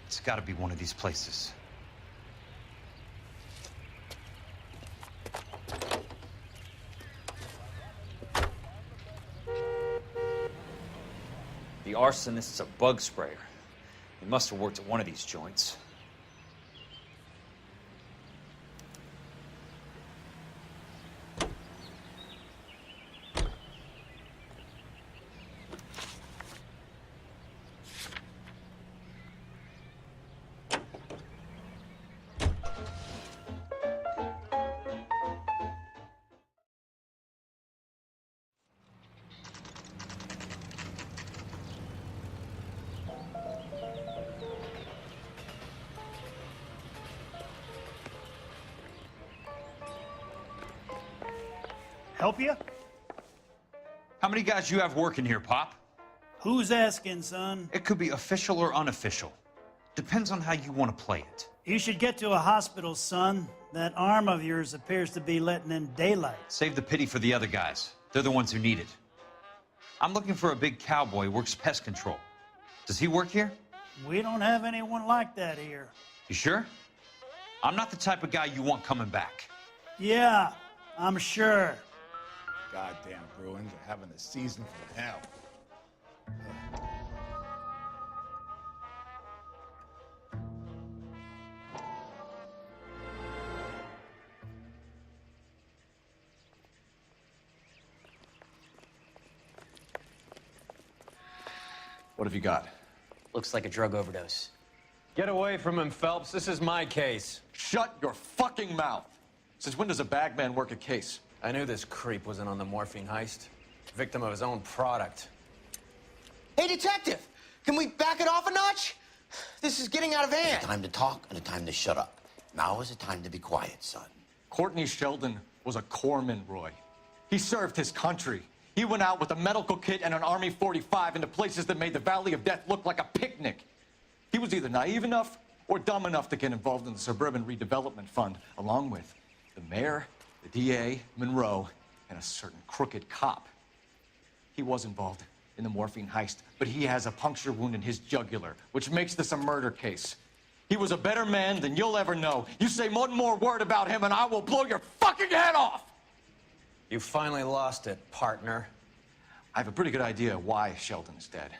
It's gotta be one of these places. The arsonist's a bug sprayer. He must have worked at one of these joints. Help you? How many guys you have working here, Pop? Who's asking, son? It could be official or unofficial. Depends on how you want to play it. You should get to a hospital, son. That arm of yours appears to be letting in daylight. Save the pity for the other guys. They're the ones who need it. I'm looking for a big cowboy who works pest control. Does he work here? We don't have anyone like that here. You sure? I'm not the type of guy you want coming back. Yeah, I'm sure. Goddamn Bruins are having a season from hell. What have you got? Looks like a drug overdose. Get away from him, Phelps. This is my case. Shut your fucking mouth! Since when does a bagman work a case? I knew this creep wasn't on the morphine heist. Victim of his own product. Hey, detective! Can we back it off a notch? This is getting out of hand. A time to talk and a time to shut up. Now is the time to be quiet, son. Courtney Sheldon was a corpsman, Roy. He served his country. He went out with a medical kit and an Army 45 into places that made the Valley of Death look like a picnic. He was either naive enough or dumb enough to get involved in the Suburban Redevelopment Fund, along with the mayor, the DA, Monroe, and a certain crooked cop. He was involved in the morphine heist, but he has a puncture wound in his jugular, which makes this a murder case. He was a better man than you'll ever know. You say one more word about him and I will blow your fucking head off! You finally lost it, partner. I have a pretty good idea why Sheldon is dead.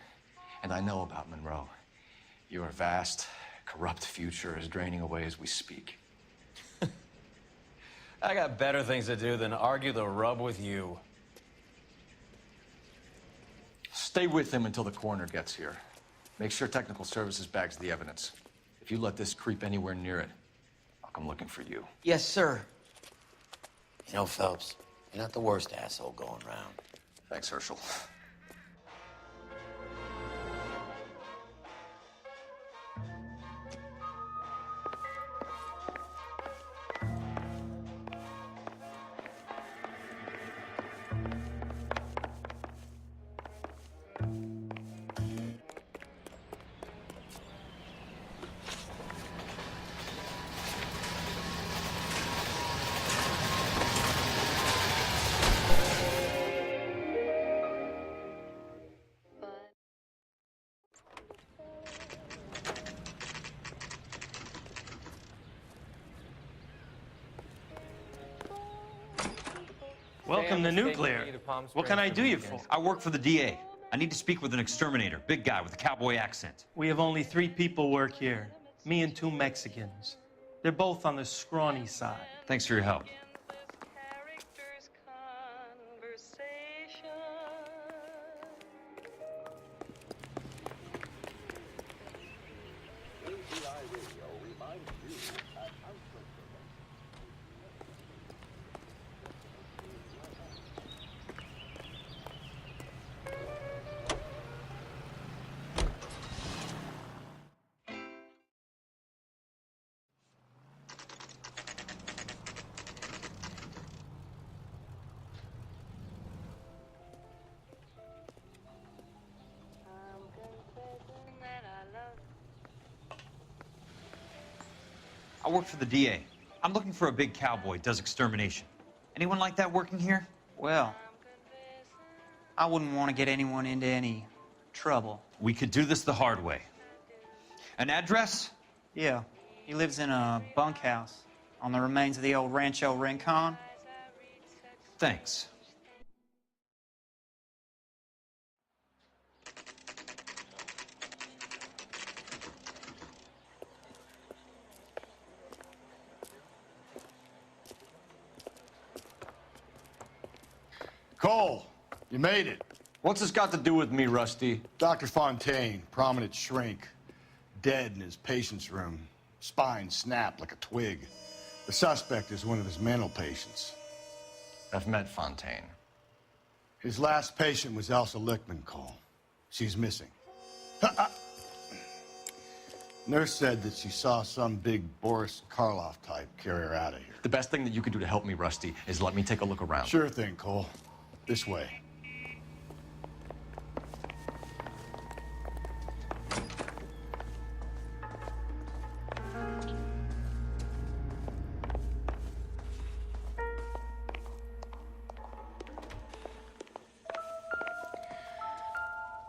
And I know about Monroe. Your vast, corrupt future is draining away as we speak. I got better things to do than argue the rub with you. Stay with him until the coroner gets here. Make sure technical services bags the evidence. If you let this creep anywhere near it, I'll come looking for you. Yes, sir. You know, Phelps, you're not the worst asshole going around. Thanks, Herschel. Welcome to Nuclear. What can I do you for? I work for the DA. I need to speak with an exterminator, big guy with a cowboy accent. We have only 3 people work here. Me and 2 Mexicans. They're both on the scrawny side. Thanks for your help. I work for the DA. I'm looking for a big cowboy, does extermination. Anyone like that working here? Well, I wouldn't want to get anyone into any trouble. We could do this the hard way. An address? Yeah, he lives in a bunkhouse on the remains of the old Rancho Rincon. Thanks. Cole, you made it. What's this got to do with me, Rusty? Dr. Fontaine, prominent shrink, dead in his patient's room, spine snapped like a twig. The suspect is one of his mental patients. I've met Fontaine. His last patient was Elsa Lichtman, Cole. She's missing. Nurse said that she saw some big Boris Karloff type carry her out of here. The best thing that you can do to help me, Rusty, is let me take a look around. Sure thing, Cole. This way.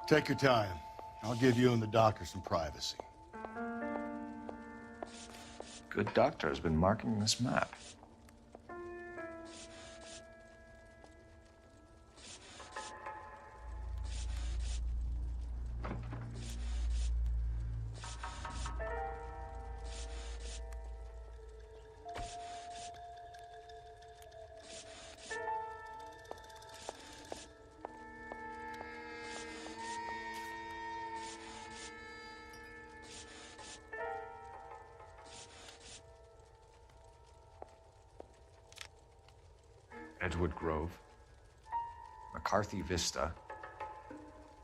Take your time. I'll give you and the doctor some privacy. Good doctor has been marking this map. Edgewood Grove, McCarthy Vista,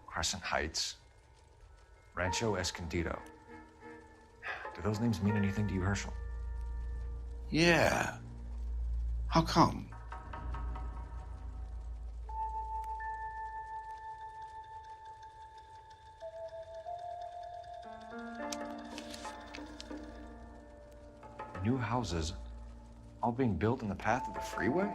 Crescent Heights, Rancho Escondido. Do those names mean anything to you, Herschel? Yeah. How come? New houses all being built in the path of the freeway?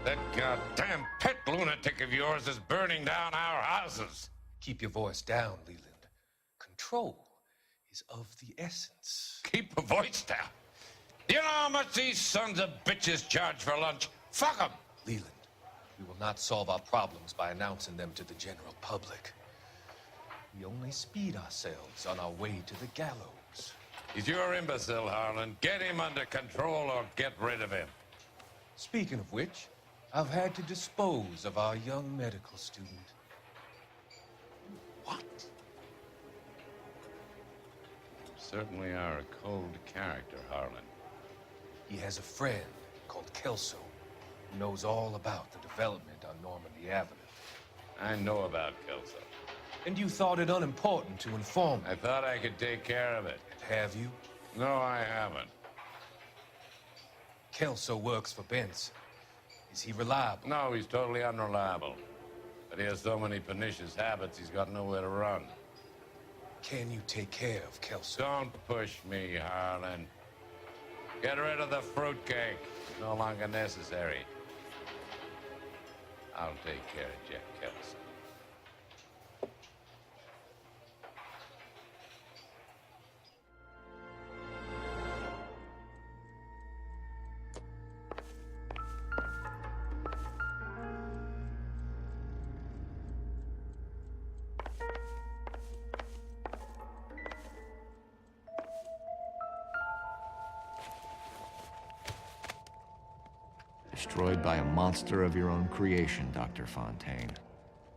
That goddamn pet lunatic of yours is burning down our houses. Keep your voice down, Leland. Control is of the essence. Keep your voice down. You know how much these sons of bitches charge for lunch? Fuck them. Leland, we will not solve our problems by announcing them to the general public. We only speed ourselves on our way to the gallows. He's your imbecile, Harlan. Get him under control or get rid of him. Speaking of which, I've had to dispose of our young medical student. What? You certainly are a cold character, Harlan. He has a friend called Kelso who knows all about the development on Normandy Avenue. I know about Kelso. And you thought it unimportant to inform me. I thought I could take care of it. Have you? No, I haven't. Kelso works for Benson. Is he reliable? No, he's totally unreliable. But he has so many pernicious habits, he's got nowhere to run. Can you take care of Kelso? Don't push me, Harlan. Get rid of the fruitcake. It's no longer necessary. I'll take care of Jack Kelso. Destroyed by a monster of your own creation, Dr. Fontaine.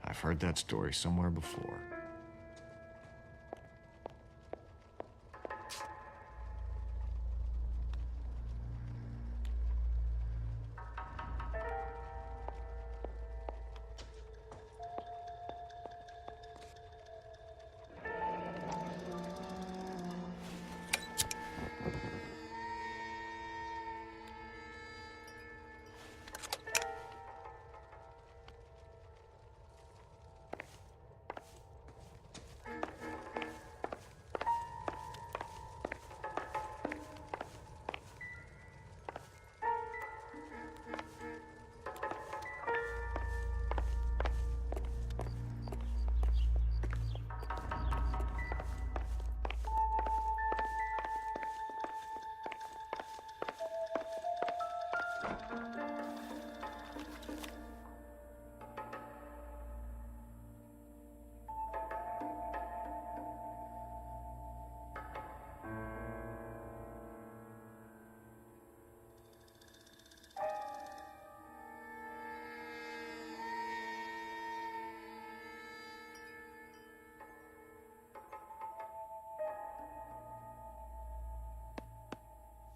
I've heard that story somewhere before.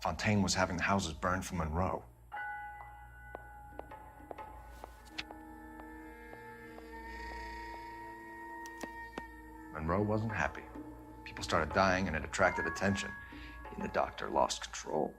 Fontaine was having the houses burned for Monroe. Monroe wasn't happy. People started dying and it attracted attention. And the doctor lost control.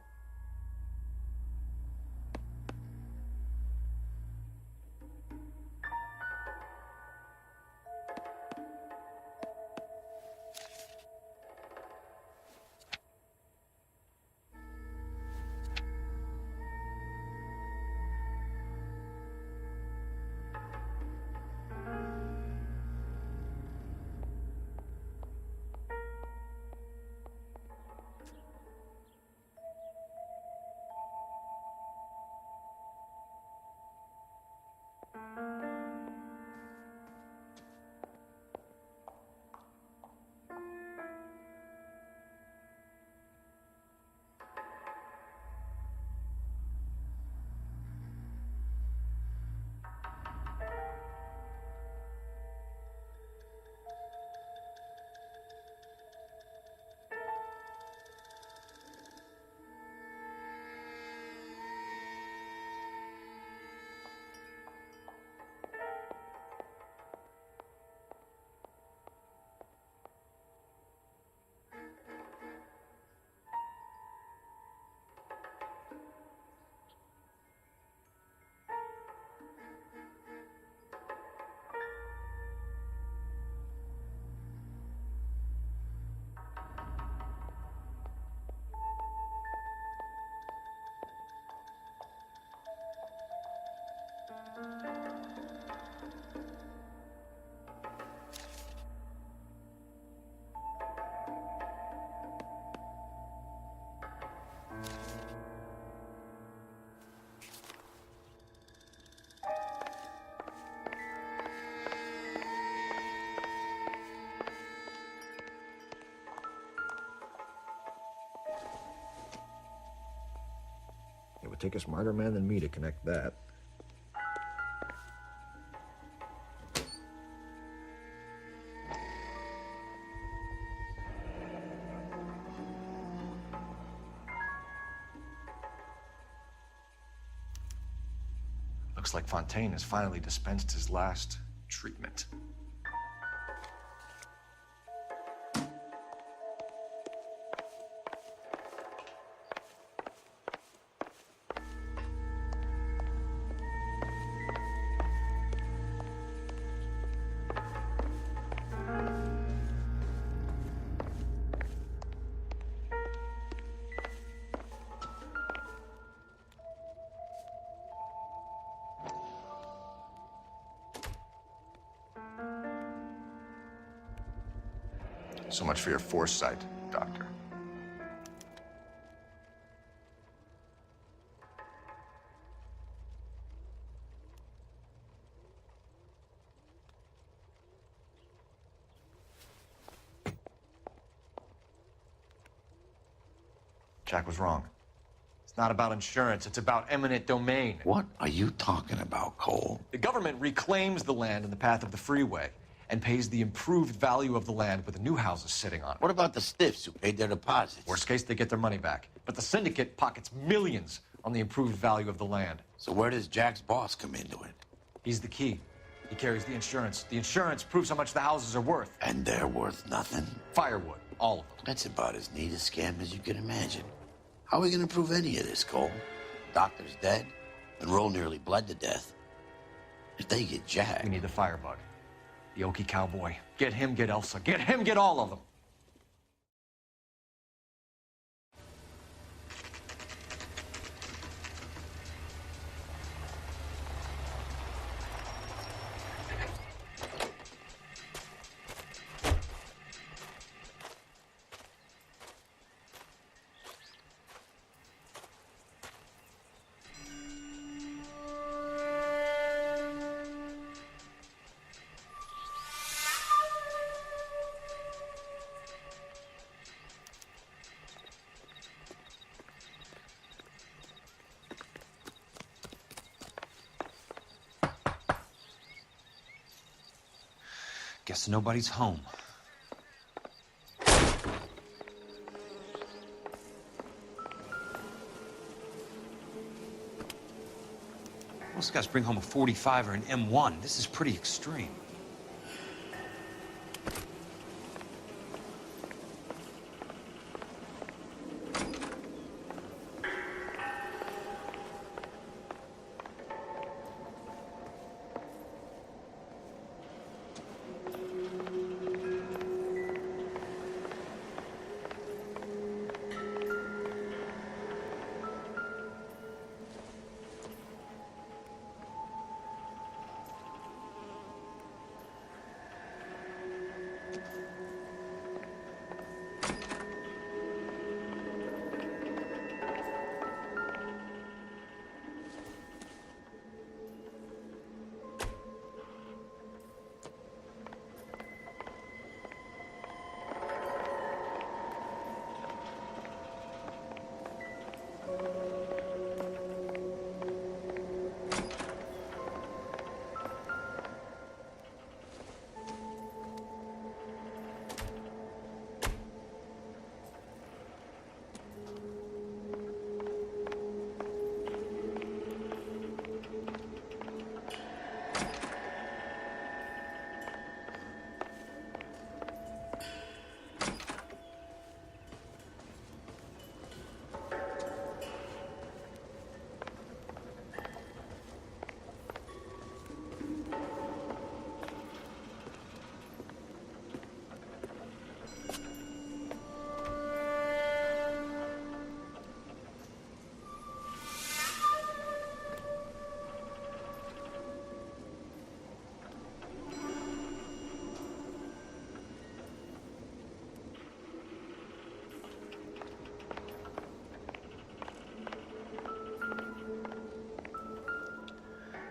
It would take a smarter man than me to connect that. Looks like Fontaine has finally dispensed his last treatment. So much for your foresight, Doctor. Jack was wrong. It's not about insurance, it's about eminent domain. What are you talking about, Cole? The government reclaims the land in the path of the freeway and pays the improved value of the land with the new houses sitting on it. What about the stiffs who paid their deposits? Worst case, they get their money back. But the syndicate pockets millions on the improved value of the land. So where does Jack's boss come into it? He's the key. He carries the insurance. The insurance proves how much the houses are worth. And they're worth nothing? Firewood, all of them. That's about as neat a scam as you can imagine. How are we gonna prove any of this, Cole? Doctor's dead. Monroe nearly bled to death. If they get Jack... We need the firebug. The Okie cowboy. Get him, get Elsa. Get him, get all of them. Guess nobody's home. Most guys bring home a 45 or an M1. This is pretty extreme.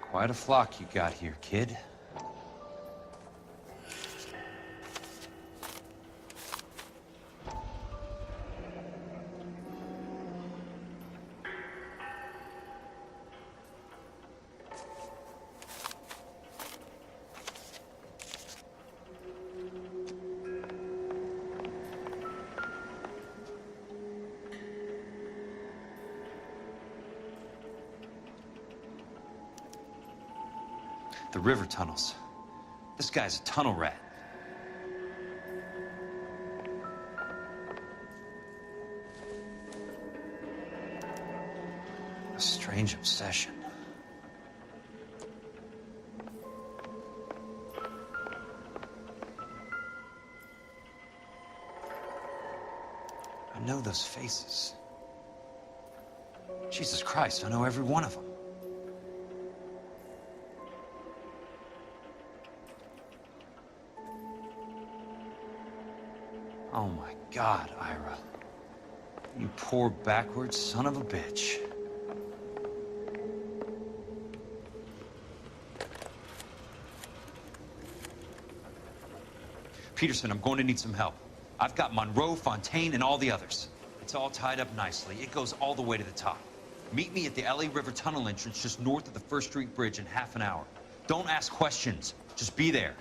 Quite a flock you got here, kid. The river tunnels. This guy's a tunnel rat. A strange obsession. I know those faces. Jesus Christ, I know every one of them. Oh my God, Ira. You poor backwards son of a bitch. Peterson, I'm going to need some help. I've got Monroe, Fontaine, and all the others. It's all tied up nicely. It goes all the way to the top. Meet me at the LA River Tunnel entrance just north of the First Street Bridge in half an hour. Don't ask questions. Just be there.